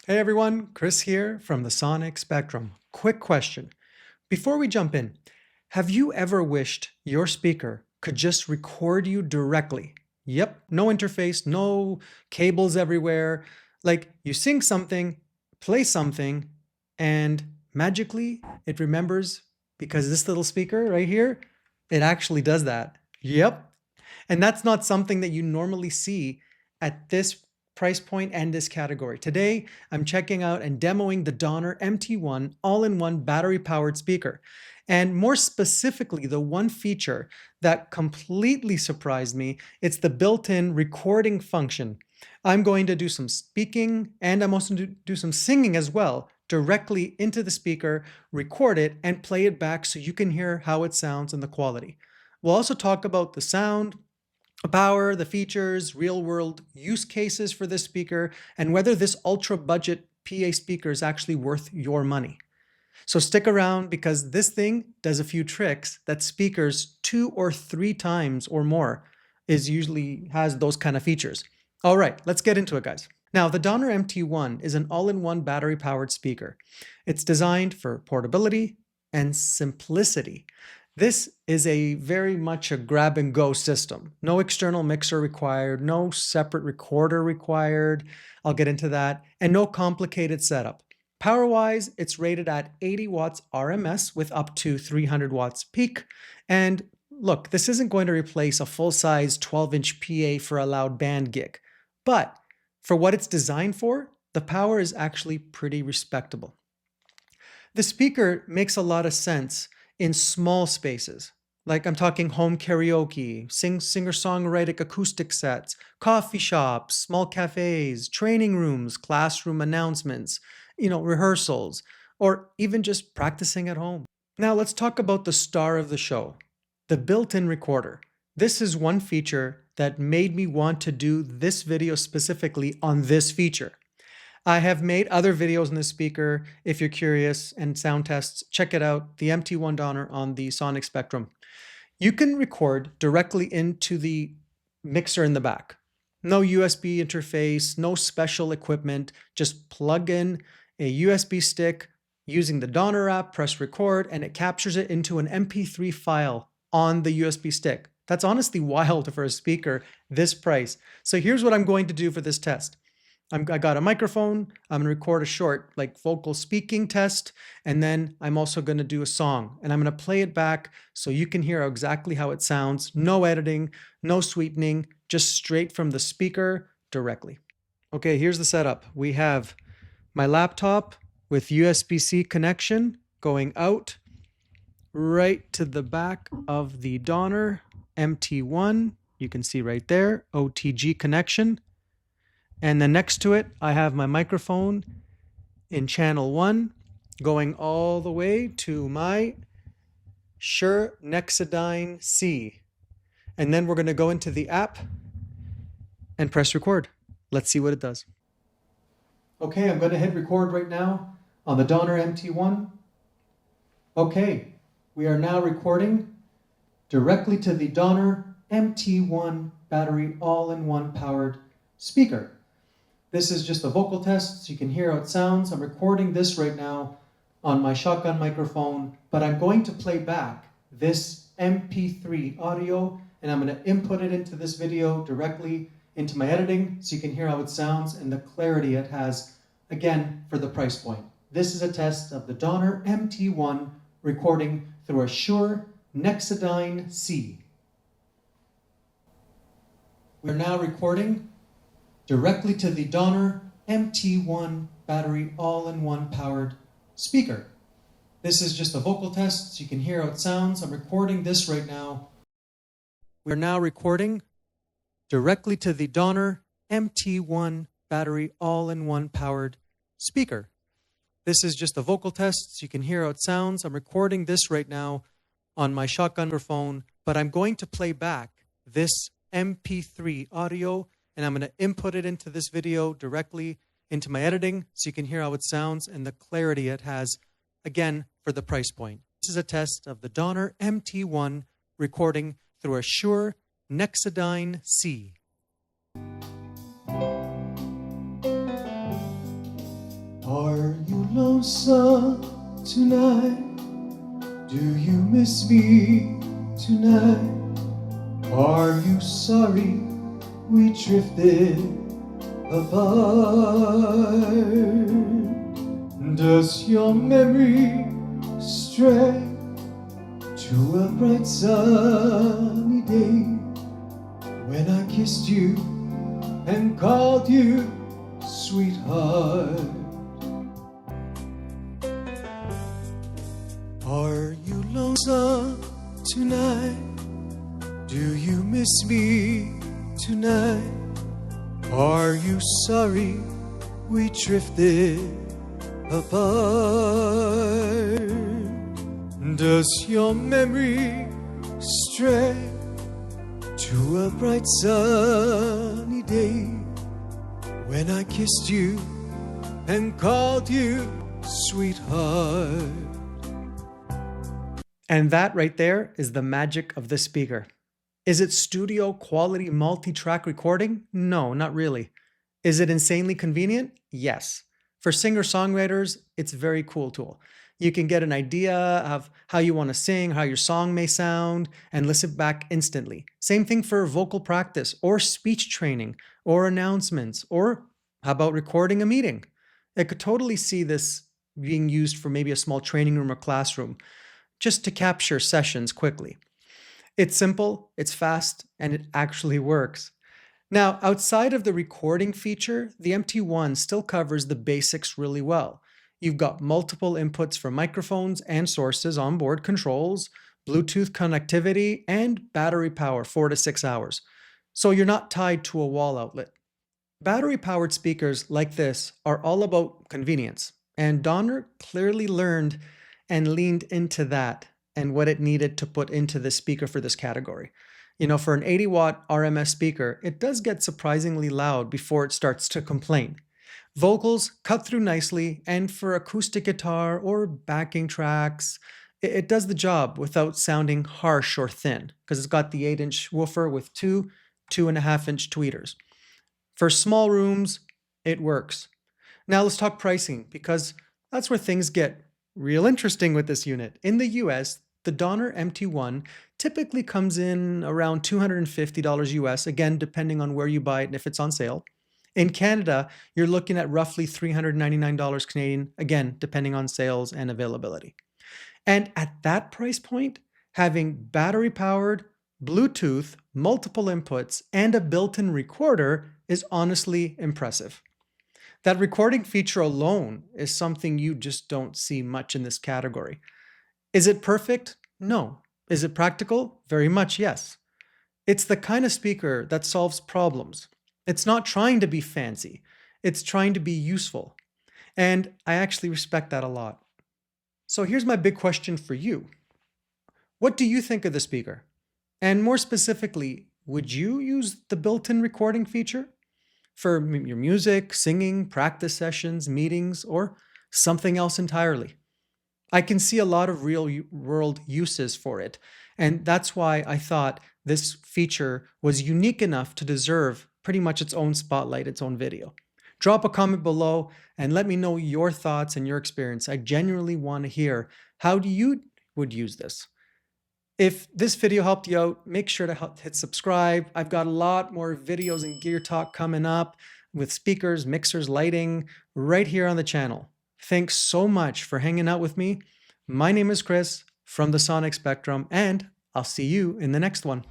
Hey everyone, Chris here from the Sonic Spectrum. Quick question. Before we jump in, have you ever wished your speaker could just record you directly? Yep, no interface, no cables everywhere. Like you sing something, play something, and magically it remembers because this little speaker right here, it actually does that. Yep. And that's not something that you normally see at this price point and this category. Today, I'm checking out and demoing the Donner MT-1 all-in-one battery-powered speaker. And more specifically, the one feature that completely surprised me, it's the built-in recording function. I'm going to do some speaking and I'm also going to do some singing as well, directly into the speaker, record it, and play it back so you can hear how it sounds and the quality. We'll also talk about the sound, the power, the features, real-world use cases for this speaker, and whether this ultra-budget PA speaker is actually worth your money. So stick around because this thing does a few tricks that speakers 2 or 3 times or more usually has those kind of features. All right, let's get into it, guys. Now, the Donner MT-1 is an all-in-one battery-powered speaker. It's designed for portability and simplicity. This is very much a grab-and-go system. No external mixer required, no separate recorder required. I'll get into that, and no complicated setup. Power-wise, it's rated at 80 watts RMS with up to 300 watts peak. And look, this isn't going to replace a full-size 12-inch PA for a loud band gig. But for what it's designed for, the power is actually pretty respectable. The speaker makes a lot of sense in small spaces. Like I'm talking home karaoke, singer-songwriting acoustic sets, coffee shops, small cafes, training rooms, classroom announcements, rehearsals, or even just practicing at home. Now let's talk about the star of the show, the built-in recorder. This is one feature that made me want to do this video specifically on this feature. I have made other videos on this speaker. If you're curious and sound tests, check it out, the MT-1 Donner on the Sonic Spectrum. You can record directly into the mixer in the back. No USB interface, no special equipment, just plug in a USB stick using the Donner app, press record, and it captures it into an MP3 file on the USB stick. That's honestly wild for a speaker this price. So here's what I'm going to do for this test. I got a microphone, I'm gonna record a short vocal speaking test, and then I'm also gonna do a song, and I'm gonna play it back so you can hear exactly how it sounds. No editing, no sweetening, just straight from the speaker directly. Okay, here's the setup. We have my laptop with USB-C connection going out right to the back of the Donner MT-1. You can see right there, OTG connection. And then next to it, I have my microphone in channel 1 going all the way to my Shure Nexadyne C. And then we're going to go into the app and press record. Let's see what it does. Okay, I'm going to hit record right now on the Donner MT-1. Okay, we are now recording directly to the Donner MT-1 battery all-in-one powered speaker. This is just a vocal test so you can hear how it sounds. I'm recording this right now on my shotgun microphone, but I'm going to play back this MP3 audio and I'm going to input it into this video directly into my editing so you can hear how it sounds and the clarity it has, again, for the price point. This is a test of the Donner MT-1 recording through a Shure Nexadyne C. We're now recording directly to the Donner MT-1 battery all-in-one powered speaker. This is just a vocal test so you can hear how it sounds. I'm recording this right now. We're now recording directly to the Donner MT-1 battery all-in-one powered speaker. This is just a vocal test so you can hear how it sounds. I'm recording this right now on my shotgun microphone, but I'm going to play back this MP3 audio and I'm going to input it into this video directly into my editing so you can hear how it sounds and the clarity it has, again, for the price point. This is a test of the Donner MT-1 recording through a Shure Nexadyne C. Are you lonesome tonight? Do you miss me tonight? Are you sorry we drifted apart? Does your memory stray to a bright sunny day when I kissed you and called you sweetheart? Are you lonesome tonight? Do you miss me tonight? Are you sorry we drifted apart? Does your memory stray to a bright sunny day when I kissed you and called you sweetheart? And that right there is the magic of the speaker. Is it studio quality multi-track recording? No, not really. Is it insanely convenient? Yes. For singer-songwriters, it's a very cool tool. You can get an idea of how you want to sing, how your song may sound, and listen back instantly. Same thing for vocal practice or speech training or announcements, or how about recording a meeting? I could totally see this being used for maybe a small training room or classroom, just to capture sessions quickly. It's simple, it's fast, and it actually works. Now, outside of the recording feature, the MT-1 still covers the basics really well. You've got multiple inputs for microphones and sources, onboard controls, Bluetooth connectivity, and battery power 4 to 6 hours. So you're not tied to a wall outlet. Battery-powered speakers like this are all about convenience, and Donner clearly learned and leaned into that and what it needed to put into the speaker for this category. You know, for an 80-watt RMS speaker, it does get surprisingly loud before it starts to complain. Vocals cut through nicely, and for acoustic guitar or backing tracks, it does the job without sounding harsh or thin, because it's got the 8-inch woofer with two 2.5-inch tweeters. For small rooms, it works. Now let's talk pricing, because that's where things get real interesting with this unit. In the US, the Donner MT-1 typically comes in around $250 US, again, depending on where you buy it and if it's on sale. In Canada, you're looking at roughly $399 Canadian, again, depending on sales and availability. And at that price point, having battery-powered, Bluetooth, multiple inputs, and a built-in recorder is honestly impressive. That recording feature alone is something you just don't see much in this category. Is it perfect? No. Is it practical? Very much yes. It's the kind of speaker that solves problems. It's not trying to be fancy. It's trying to be useful. And I actually respect that a lot. So here's my big question for you. What do you think of the speaker? And more specifically, would you use the built-in recording feature for your music, singing, practice sessions, meetings, or something else entirely? I can see a lot of real-world uses for it, and that's why I thought this feature was unique enough to deserve pretty much its own spotlight, its own video. Drop a comment below and let me know your thoughts and your experience. I genuinely want to hear how you would use this. If this video helped you out, make sure to hit subscribe. I've got a lot more videos and gear talk coming up with speakers, mixers, lighting right here on the channel. Thanks so much for hanging out with me. My name is Chris from the Sonic Spectrum, and I'll see you in the next one.